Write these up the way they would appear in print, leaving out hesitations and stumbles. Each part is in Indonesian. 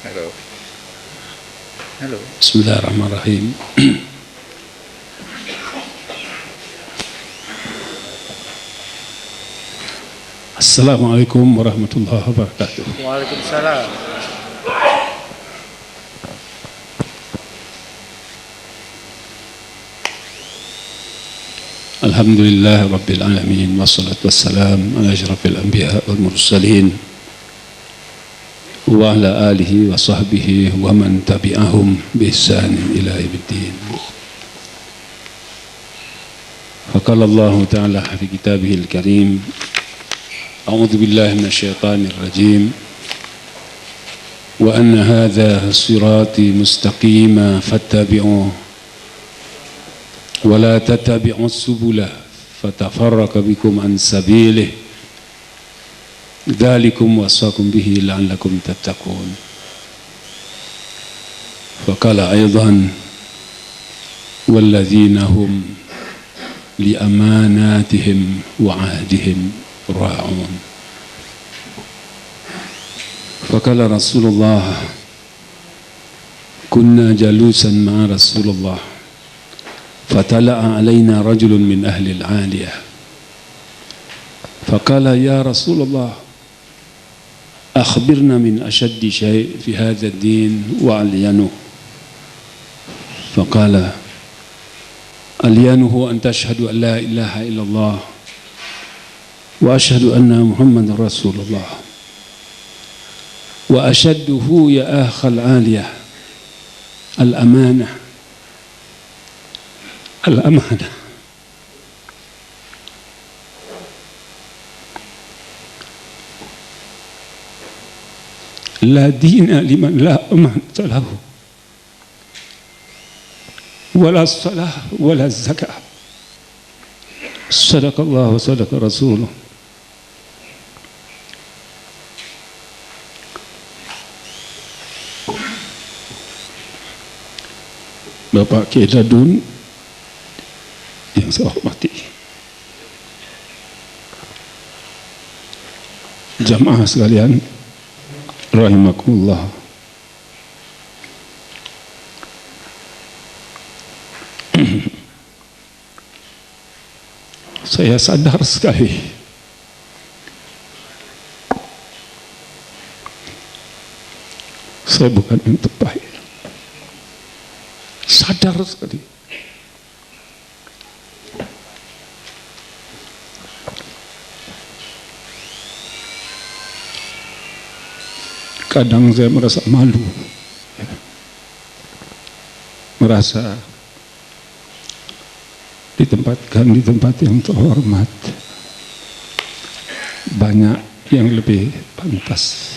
Halo. Halo. Bismillahirrahmanirrahim. Assalamualaikum warahmatullahi wabarakatuh. Waalaikumsalam. Alhamdulillah Rabbil Alamin. Wassalatu wassalam ala asyrafil anbiya wal mursalin wa ala alihi wa sahbihi wa man tabi'ahum bi ihsanin ila yaumiddin. Faqala Allah ta'ala fi kitabihil karim, a'udzu billahi minasy syaithanir rajim, wa anna hadha sirati mustaqima fattabi'uhu ولا تتبعوا السبل فتفرق بكم عن سبيله ذلكم وصاكم به لعلكم تتقون. فقال أيضا والذين هم لأماناتهم وعهدهم راعون. فقال رسول الله كنا جلوسا مع رسول الله فطلع علينا رجل من أهل العالية فقال يا رسول الله أخبرنا من أشد شيء في هذا الدين وألينه. فقال ألينه أن تشهد أن لا إله إلا الله وأشهد أن محمد رسول الله وأشده يا أخ العالية الأمانة الأمانة. لا دين لمن لا أمانة له ولا الصلاة ولا الزكاة. صدق الله وصدق رسوله. Bapak Kiai Dadun yang saya hormati, jamaah sekalian rahimakumullah. Saya sadar sekali saya bukan yang terbaik, sadar sekali. Kadang saya merasa malu, merasa ditempatkan di tempat yang terhormat, banyak yang lebih pantas.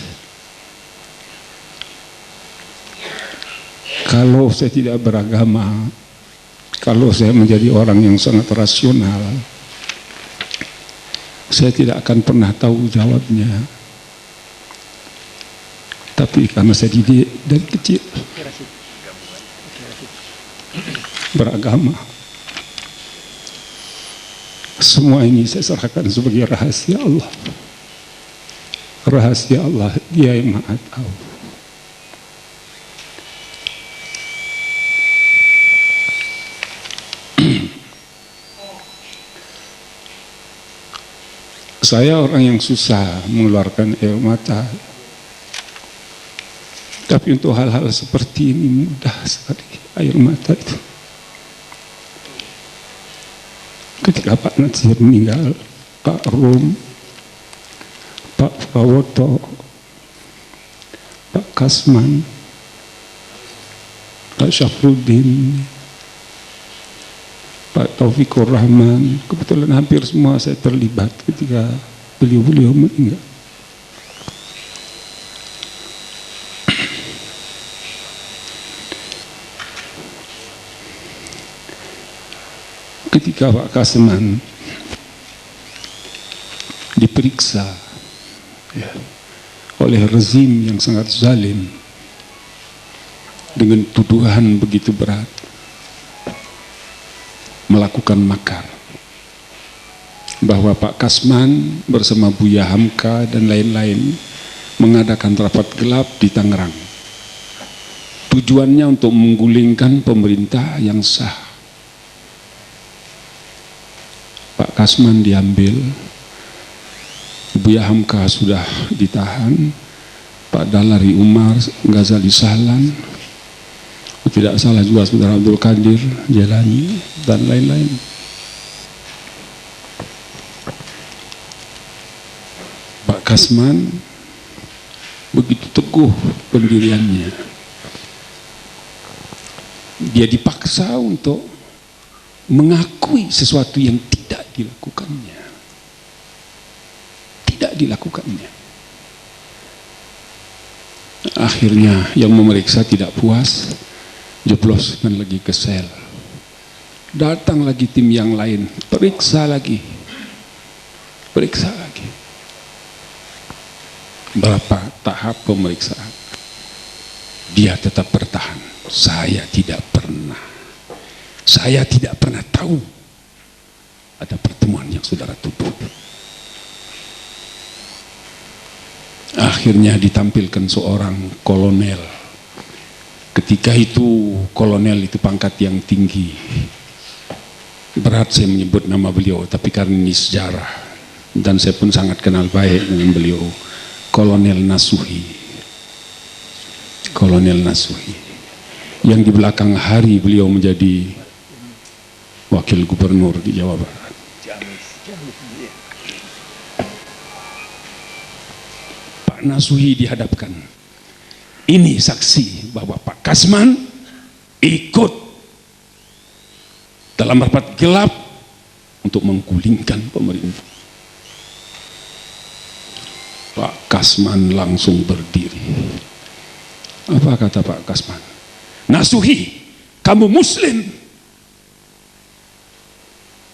Kalau saya tidak beragama, kalau saya menjadi orang yang sangat rasional, saya tidak akan pernah tahu jawabnya. Tapi karena saya didik dari kecil beragama, semua ini saya serahkan sebagai rahasia Allah. Rahasia Allah, Dia yang Maha Tahu. Saya orang yang susah mengeluarkan air mata, tapi untuk hal-hal seperti ini mudah sekali air mata itu. Ketika Pak Nasir meninggal, Pak Rum, Pak Prawoto, Pak Kasman, Pak Syafruddin, Pak Taufikur Rahman, kebetulan hampir semua saya terlibat ketika beliau-beliau meninggal. Ketika Pak Kasman diperiksa oleh rezim yang sangat zalim dengan tuduhan begitu berat, melakukan makar, bahwa Pak Kasman bersama Buya Hamka dan lain-lain mengadakan rapat gelap di Tangerang Tujuannya untuk menggulingkan pemerintah yang sah. Pak Kasman diambil, Buya Hamka sudah ditahan, Pak Dalari Umar, Ghazali Sahlan, tidak salah juga Saudara Abdul Qadir Jailani dan lain-lain. Pak Kasman begitu teguh pendiriannya. Dia dipaksa untuk mengakui sesuatu yang tidak dilakukannya. Tidak dilakukannya. Akhirnya yang memeriksa tidak puas, jebloskan lagi ke sel. Datang lagi tim yang lain, periksa lagi. Periksa lagi. Berapa tahap pemeriksaan? Dia tetap bertahan. Saya tidak pernah tahu ada pertemuan yang saudara tuduh. Akhirnya ditampilkan seorang kolonel. Ketika itu kolonel itu pangkat yang tinggi. Berat saya menyebut nama beliau, tapi karena ini sejarah dan saya pun sangat kenal baik dengan beliau, Kolonel Nasuhi. Kolonel Nasuhi. Yang di belakang hari beliau menjadi wakil gubernur di Jawa Barat. Pak Nasuhi dihadapkan. Ini saksi bahwa Pak Kasman ikut dalam rapat gelap untuk menggulingkan pemerintah. Pak Kasman langsung berdiri. Apa kata Pak Kasman? Nasuhi, kamu Muslim.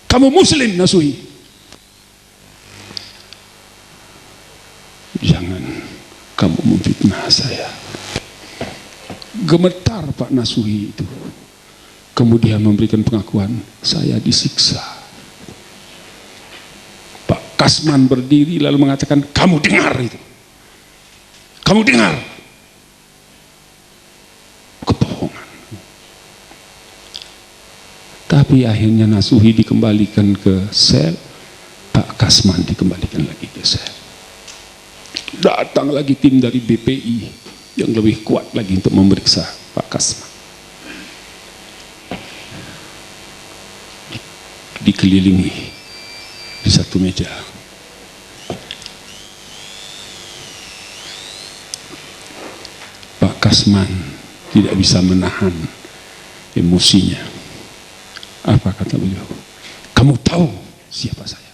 Kamu Muslim, Nasuhi. Jangan kamu memfitnah saya. Gemetar Pak Nasuhi itu. Kemudian memberikan pengakuan, saya disiksa. Pak Kasman berdiri lalu mengatakan, kamu dengar itu. Kamu dengar. Kebohongan. Tapi akhirnya Nasuhi dikembalikan ke sel, Pak Kasman dikembalikan lagi ke sel. Datang lagi tim dari BPI yang lebih kuat lagi untuk memeriksa Pak Kasman. Dikelilingi di satu meja. Pak Kasman tidak bisa menahan emosinya. Apa kata beliau? Kamu tahu siapa saya?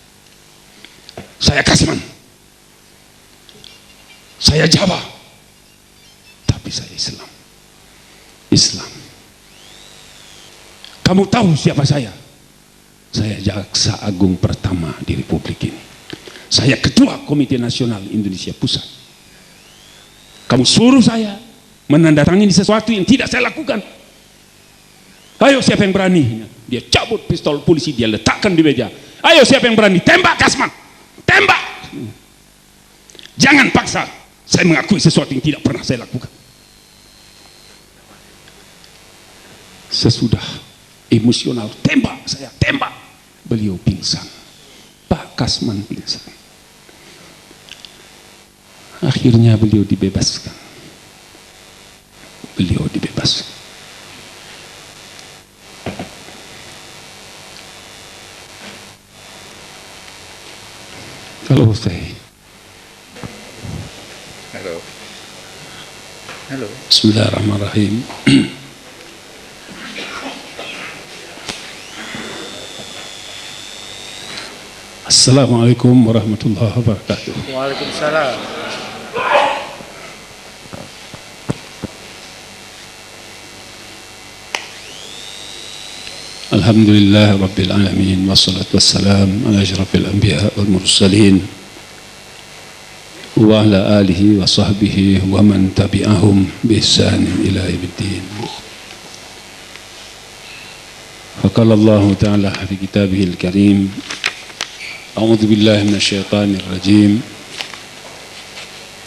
Saya Kasman. Saya Jawa. Tapi saya Islam. Islam. Kamu tahu siapa saya? Saya Jaksa Agung pertama di Republik ini. Saya Ketua Komite Nasional Indonesia Pusat. Kamu suruh saya menandatangani sesuatu yang tidak saya lakukan. Ayo siapa yang berani? Dia cabut pistol polisi, dia letakkan di meja. Ayo siapa yang berani? Tembak Kasman. Tembak. Jangan paksa. Saya mengakui sesuatu yang tidak pernah saya lakukan. Sesudah emosional, tembak saya, tembak. Beliau pingsan. Pak Kasman pingsan. Akhirnya beliau dibebaskan. Beliau dibebaskan. Kalau saya Halo. Bismillahirrahmanirrahim. Assalamualaikum warahmatullahi wabarakatuh. Waalaikumsalam. Alhamdulillah Rabbil Alamin. Wassalatu wassalam ala asyrafil anbiya wal mursalin wa ala alihi wa sahbihi wa man tabi'ahum bi ihsan ila yaumiddin. Faqala Allah Ta'ala fi kitabihil karim, A'udzu billahi minasyaitonir rajim.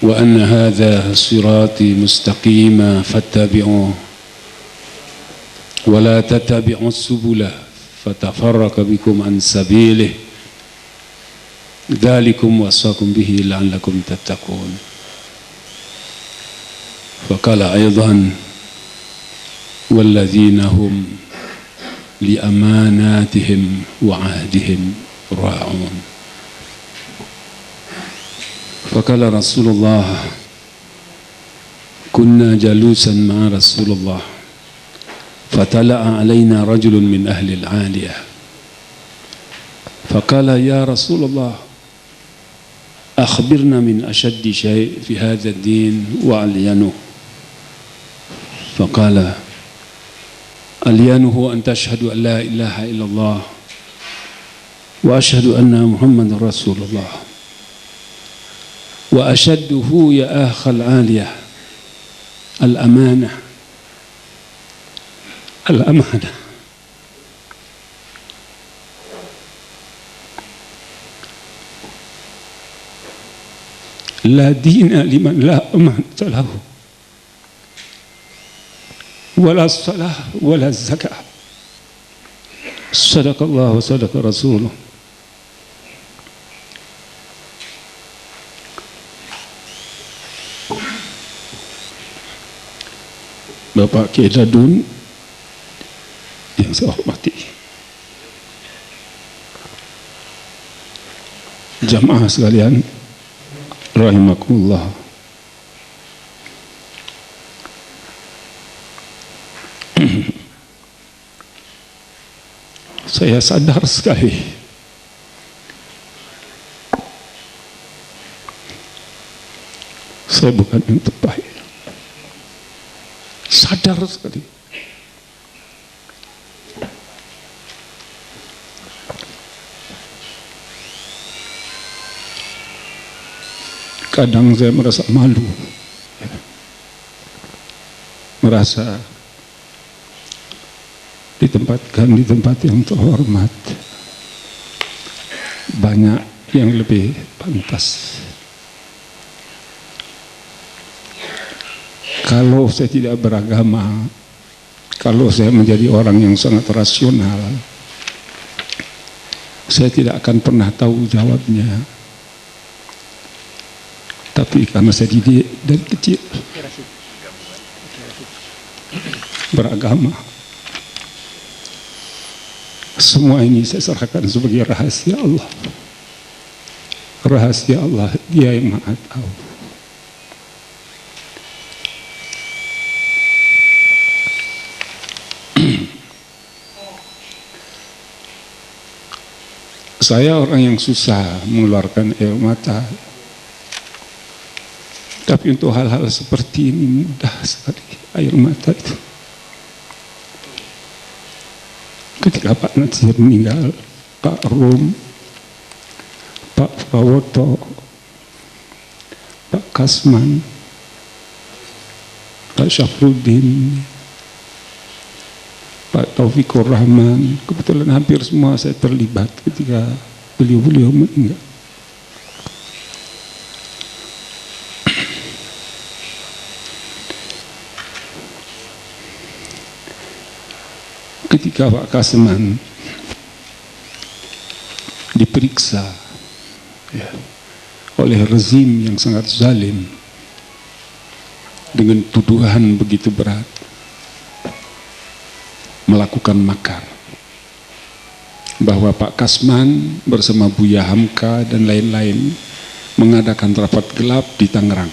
وأن هذا صراطي مستقيما فاتبعوه ولا تتبعوا السبل فتفرق بكم عن سبيله ذلكم وصاكم به لعلكم تتقون. فقال أيضا والذين هم لأماناتهم وعهدهم راعون. فقال رسول الله كنا جلوسا مع رسول الله فطلع علينا رجل من أهل العالية فقال يا رسول الله أخبرنا من أشد شيء في هذا الدين وألينه. فقال ألينه أن تشهد أن لا إله إلا الله وأشهد أن محمد رسول الله وأشده يا أخ العالية الأمانة لا دين لمن لا أمانة له ولا الصلاة ولا الزكاة. صدق الله وصدق رسوله. Bapak Kiai Dadun yang saya hormati, jamaah sekalian rahimakumullah. Saya sadar sekali saya bukan yang terbaik. Sadar sekali. Kadang saya merasa malu, merasa ditempatkan di tempat yang terhormat. Banyak yang lebih pantas. Kalau saya tidak beragama, kalau saya menjadi orang yang sangat rasional, saya tidak akan pernah tahu jawabnya. Tapi karena saya didik dari kecil beragama, semua ini saya serahkan sebagai rahasia Allah. Rahasia Allah, Dia yang Maha Tahu. Saya orang yang susah mengeluarkan air mata, tapi untuk hal-hal seperti ini mudah sekali air mata itu. Ketika Pak Nasir meninggal, Pak Rum, Pak Prawoto, Pak Kasman, Pak Syafruddin, Pak Taufikur Rahman, kebetulan hampir semua saya terlibat ketika beliau-beliau meninggal. Ketika Pak Kasman diperiksa oleh rezim yang sangat zalim dengan tuduhan begitu berat, melakukan makar, bahwa Pak Kasman bersama Buya Hamka dan lain-lain mengadakan rapat gelap di Tangerang.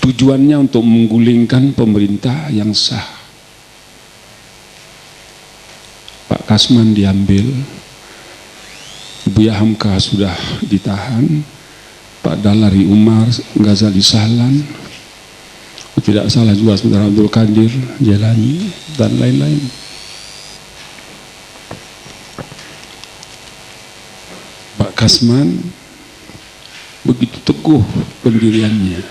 Tujuannya untuk menggulingkan pemerintah yang sah. Pak Kasman diambil, Buya Hamka sudah ditahan, Pak Dalari Umar, Ghazali Sahlan, tidak salah juga Saudara Abdul Qadir Jailani dan lain-lain. Pak Kasman begitu teguh pendiriannya.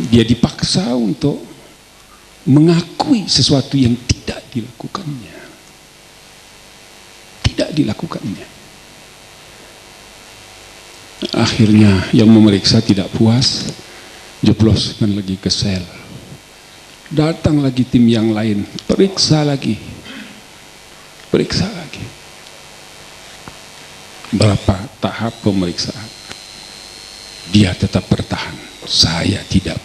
Dia dipaksa untuk mengakui sesuatu yang tidak dilakukannya. Tidak dilakukannya. Akhirnya yang memeriksa tidak puas, jebloskan lagi ke sel. Datang lagi tim yang lain, periksa lagi. Berapa tahap pemeriksaan, dia tetap bertahan. Saya tidak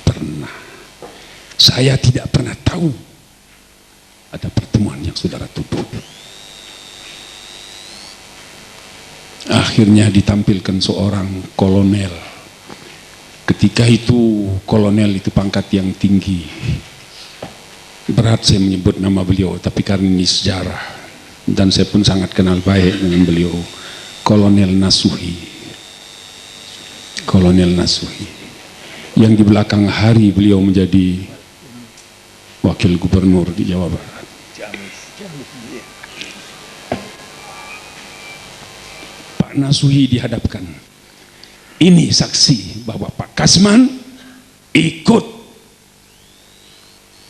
pernah tahu ada pertemuan yang saudara tuduh. Akhirnya ditampilkan seorang kolonel. Ketika itu kolonel itu pangkat yang tinggi. Berat saya menyebut nama beliau, tapi karena ini sejarah dan saya pun sangat kenal baik dengan beliau. Kolonel Nasuhi. Yang di belakang hari beliau menjadi wakil gubernur di Jawa Barat. Pak Nasuhi dihadapkan. Ini saksi bahwa Pak Kasman ikut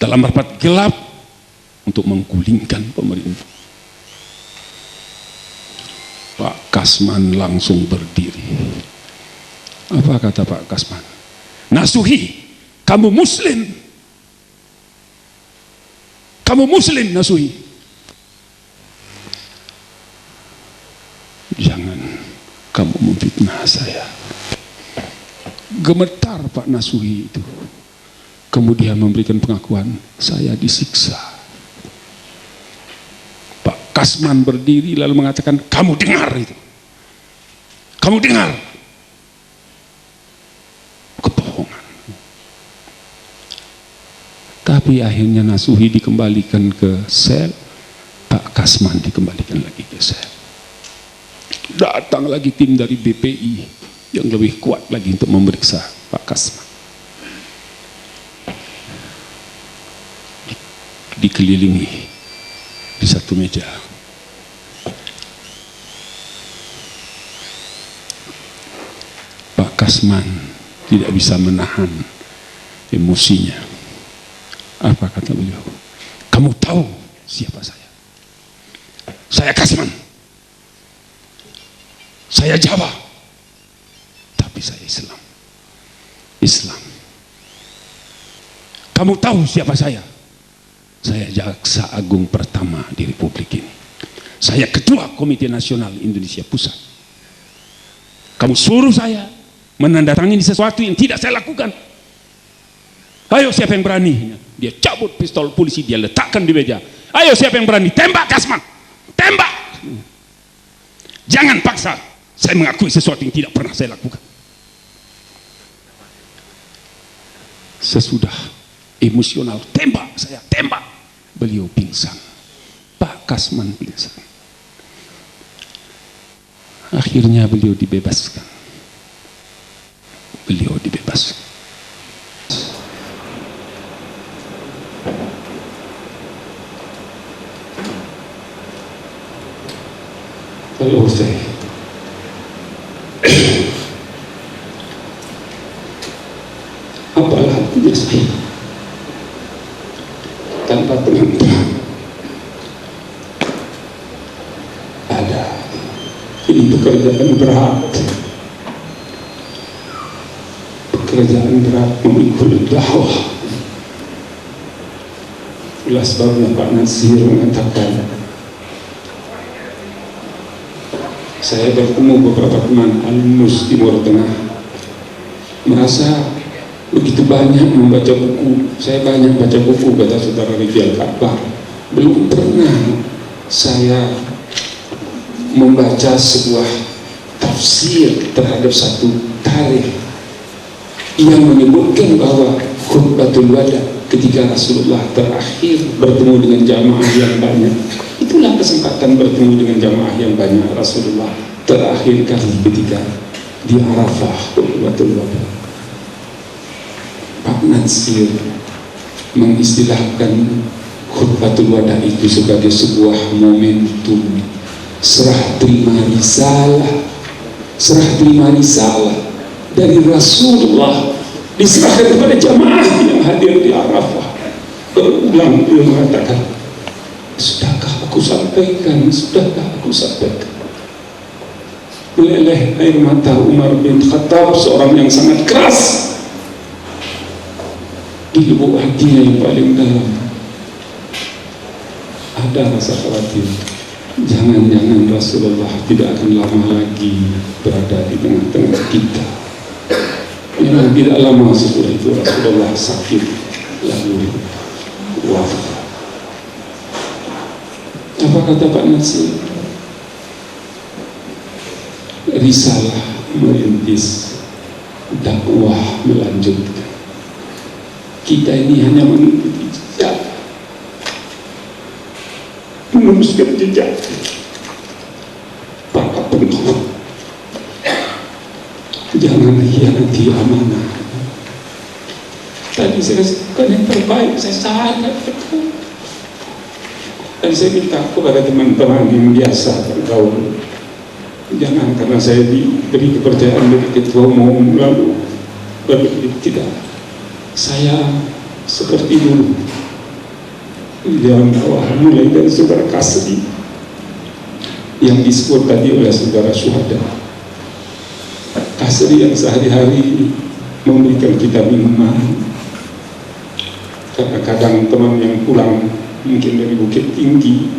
dalam rapat gelap untuk menggulingkan pemerintah. Pak Kasman langsung berdiri. Apa kata Pak Kasman? Nasuhi, kamu Muslim. Nasuhi. Jangan kamu memfitnah saya. Gemetar Pak Nasuhi itu. Kemudian memberikan pengakuan, saya disiksa. Pak Kasman berdiri lalu mengatakan, kamu dengar itu. Kamu dengar. Kebohongan. Tapi akhirnya Nasuhi dikembalikan ke sel, Pak Kasman dikembalikan lagi ke sel. Datang lagi tim dari BPI yang lebih kuat lagi untuk memeriksa Pak Kasman. Dikelilingi di satu meja. Pak Kasman tidak bisa menahan emosinya. Apa kata beliau? Kamu tahu siapa saya? Saya Kasman. Saya Jawa. Tapi saya Islam. Kamu tahu siapa saya? Saya Jaksa Agung pertama di Republik ini. Saya Ketua Komite Nasional Indonesia Pusat. Kamu suruh saya menandatangani sesuatu yang tidak saya lakukan. Ayo siapa yang berani? Dia cabut pistol polisi, dia letakkan di meja. Ayo siapa yang berani? Tembak Kasman. Tembak. Jangan paksa. Saya mengakui sesuatu yang tidak pernah saya lakukan. Sesudah emosional, tembak saya, tembak. Beliau pingsan. Pak Kasman pingsan. Akhirnya beliau dibebaskan. Lalu saya apalah artinya saya tanpa penonton? Ada, ini pekerjaan berat memikul dakwah. Itulah sebabnya Pak Nasir mengatakan, saya bertemu beberapa teman alumnus Timur Tengah, merasa begitu banyak membaca buku. Saya banyak baca buku, kata saudara Rifki Al-Ka'bah. Belum pernah saya membaca sebuah tafsir terhadap satu tarikh yang menyebutkan bahwa khutbatul wada ketika Rasulullah terakhir bertemu dengan jamaah yang banyak. Itulah kesempatan bertemu dengan jamaah yang banyak Rasulullah terakhir kali ketika di Arafah khutbatul wada. Pak Nasir mengistilahkan khutbatul wada itu sebagai sebuah momentum serah terima risalah dari Rasulullah diserahkan kepada jamaah yang hadir di Arafah. Berulang beliau mengatakan, sudahkah aku sampaikan? meleleh air mata Umar bin Khattab, seorang yang sangat keras di lubuk hatinya yang paling dalam. Ada rasa khawatir, jangan-jangan Rasulullah tidak akan lama lagi berada di tengah-tengah kita. Memang tidak lama setelah itu Rasulullah sakit lalu wafat. Apa kata Pak Nasir? Risalah merintis, dakwah melanjutkan. Kita ini hanya mengikuti jejak, meneruskan jejak para penolong. Jangan hianati amanah. Tadi saya katakan yang terbaik, saya sangat betul. Dan saya minta kepada teman-teman yang biasa bergaul, jangan karena saya diberi kepercayaan dari ketua umum lalu berpikir tidak. Saya seperti dulu di dalam dakwah, mulai dari saudara Kasri yang disebut tadi oleh saudara Syuhada, Kasri yang sehari-hari memberikan kita minuman. Kadang-kadang teman yang pulang mungkin dari Bukit Tinggi,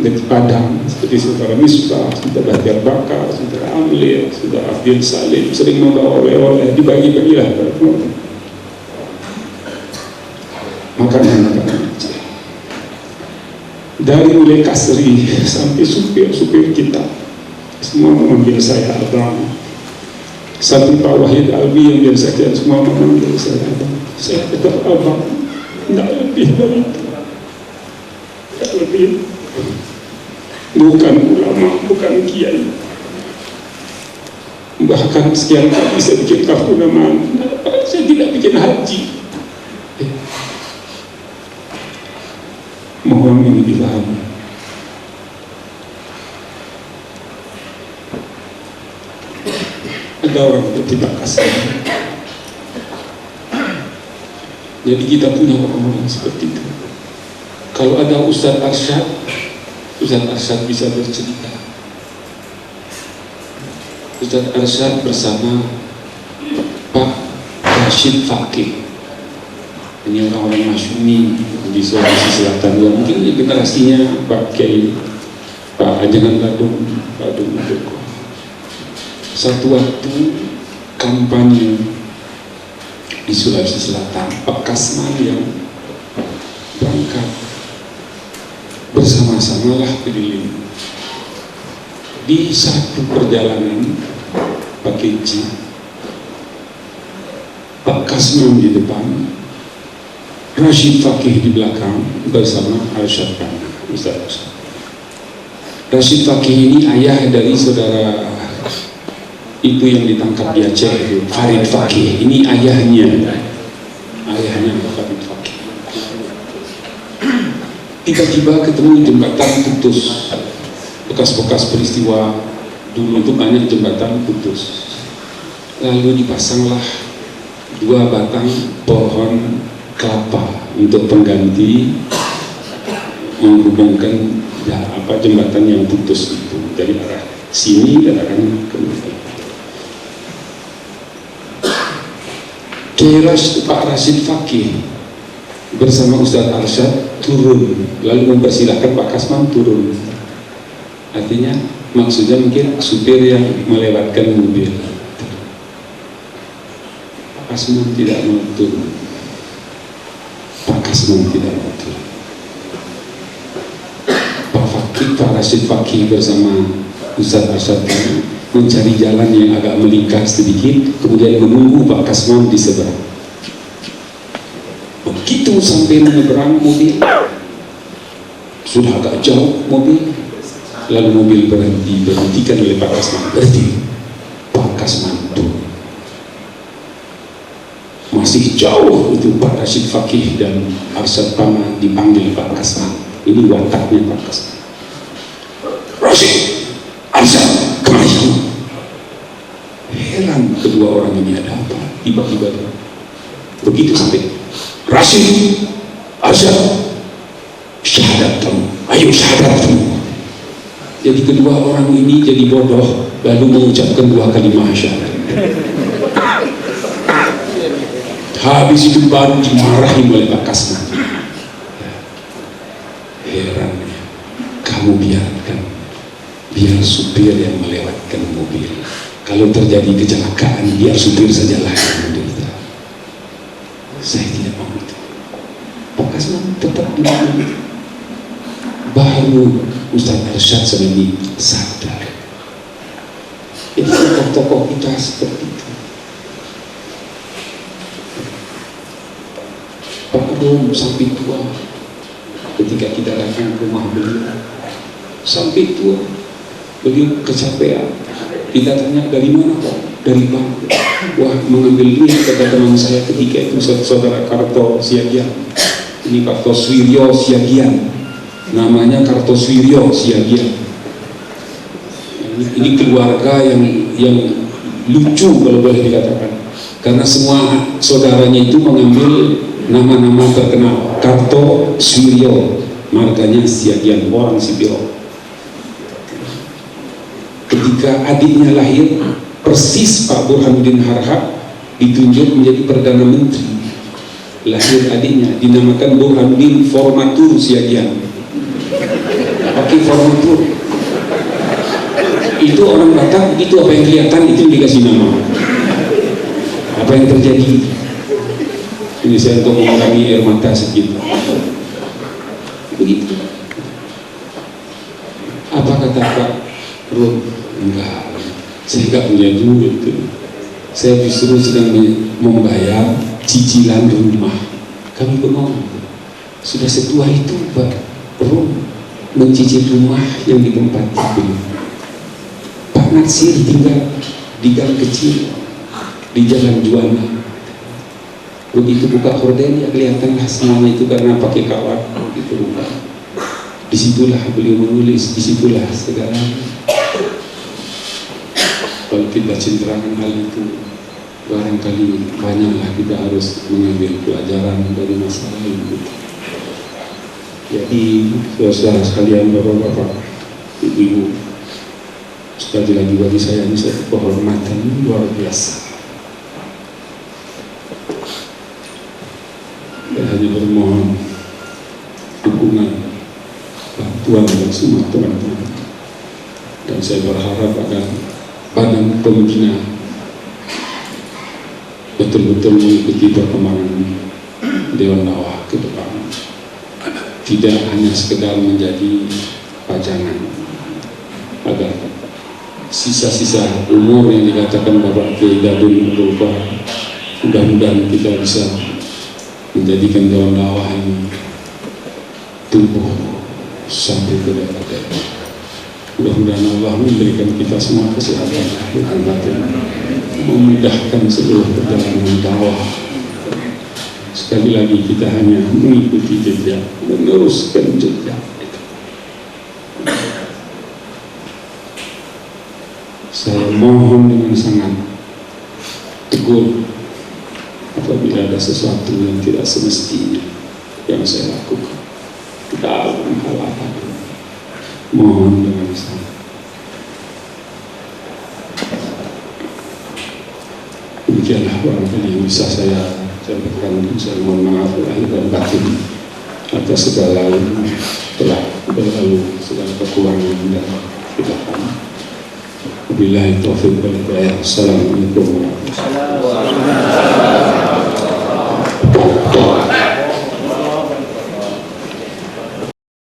dari Padang, seperti saudara Misbah, saudara Bahtiar Bakar, saudara Amlir, saudara Abdul Salim, sering membawa oleh-oleh, dibagi-bagilah pada teman-teman. Makanan-makanan dari mulai Kasri sampai supir-supir kita semua memanggil saya abang. Sampai Pak Wahid Albi yang biasa kita semua memanggil saya abang. Saya tetap abang, tidak lebih dari itu, tidak lebih. Bukan ulama, bukan kiai. Bahkan sekian kali saya bikin kartu nama, saya tidak bikin haji. Mohon ini dipahami. Ada orang berterima kasih. Jadi kita punya orang-orang seperti itu. Kalau ada Ustaz Arsyad bisa bercerita. Ustaz Arsyad bersama Pak Rashid Fakih. Ini orang-orang masyumi di Sulawesi Selatan yang mungkin generasinya Pak Kiai, Pak Ajangan Ladung, Pak Dung Joko. Satu waktu kampanye di Sulawesi Selatan, Pak Kasman yang berangkat bersama-samalah keliling. Di satu perjalanan pakai jeep, Pak Kasman di depan, Rashid Fakih di belakang bersama Arsyad Kana. Rashid Fakih ini ayah dari saudara itu yang ditangkap di Aceh itu, Farid Fakih. Ini ayahnya Farid Fakih. Tiba-tiba ketemu jembatan putus, bekas-bekas peristiwa dulu itu banyak jembatan putus. Lalu dipasanglah 2 batang pohon kelapa untuk pengganti menghubungkan jembatan yang putus itu dari arah sini dan arah ke Pak Rashid Fakih bersama Ustaz Arsyad turun, lalu mempersilahkan Pak Kasman turun. Artinya maksudnya mungkin supir yang melewatkan mobil. Pak Kasman tidak mau turun. Pak Kasman tidak mau turun. Pak Rashid Fakih bersama Ustaz Arsyad mencari jalan yang agak melingkar sedikit, kemudian menunggu Pak Kasman di seberang. Begitu sampai menyeberang mobil, sudah agak jauh mobil, lalu mobil berhentikan oleh Pak Kasman. Berhenti. Pak Kasman turun. Masih jauh itu Pak Rashid Fakih dan Arsyad Kana dipanggil Pak Kasman. Ini wataknya Pak Kasman. Rashid, Arsyad, kemari. Heran kedua orang ini, ada apa? Tiba-tiba begitu sampai Rashid, Arsyad, syahadat kamu, ayo syahadat kamu. Jadi kedua orang ini jadi bodoh, lalu mengucapkan 2 kalimat syahadat. Habis itu baru dimarahi oleh Pak Kasman. Heran, kamu biar supir yang melewatkan mobil. Kalau terjadi kecelakaan, biar supir sajalah yang menderita. Saya tidak mau itu. Pak Kasman tetap bilang itu. Baru Ustaz Arsyad sendiri sadar. Jadi tokoh-tokoh kita seperti itu. Pak Rum sampai tua, ketika kita datang ke rumah beliau, sampai tua, beliau kecapean. Kita tanya, dari mana Pak? Dari Bang. Wah, mengambil ini kata teman saya ketika itu, saudara Karto Siagian. Ini Karto Swiryo Siagian, namanya Karto Swiryo Siagian. Ini keluarga yang lucu kalau boleh dikatakan, karena semua saudaranya itu mengambil nama-nama terkenal. Karto Swiryo, marganya Siagian, orang Sipiro. Ketika adiknya lahir, persis Pak Burhanuddin Harhab ditunjuk menjadi Perdana Menteri. Lahir adiknya, dinamakan Burhanuddin Formatur Siagian. Pakai formatur. Itu orang Batak, itu apa yang kelihatan, itu yang dikasih nama. Apa yang terjadi? Ini saya untuk mengurangi air mata sedikit. Begitu. Apa kata Pak Rum? Enggak, saya enggak punya duit. Saya justru sedang membayar cicilan rumah. Kami bengong. Sudah setua itu Pak Rum mencicil rumah yang ditempati beliau. Pak Natsir tinggal di gang kecil di Jalan Juanda. Begitu buka horden ya kelihatanlah semuanya itu karena pakai kawat gitu buka. Disitulah beliau menulis, disitulah segalanya. Kalau kita cenderangkan hal itu, barangkali banyaklah kita harus mengambil pelajaran dari masa lalu. Jadi saudara sekalian, bapak-bapak, ibu-ibu, sekali lagi bagi saya ini satu kehormatan luar biasa. Saya hanya bermohon dukungan, bantuan dari semua teman-teman, dan saya berharap agar Badan Pembina betul-betul mengikuti perkembangan Dewan Dakwah ke depan, tidak hanya sekedar menjadi pajangan, agar sisa-sisa umur yang dikatakan Bapak Kiai Dadun berupa, mudah-mudahan kita bisa menjadikan Dewan Dakwah ini tumbuh sampai ke daerah-daerah. Mudah-mudahan Allah memberikan kita semua kesehatan dan batin, memudahkan seluruh perjalanan dakwah. Sekali lagi kita hanya mengikuti jejak, meneruskan jejak. Saya mohon dengan sangat tegur apabila ada sesuatu yang tidak semestinya yang saya lakukan dalam hal apapun. Mohon dengan sangat. Demikianlah barangkali yang bisa saya sampaikan. Saya mohon maaf lahir dan batin atas segala yang telah berlalu, segala kekurangan dan kesalahan. Wabillahi taufiq wal hidayah. Assalamualaikum warahmatullahi wabarakatuh.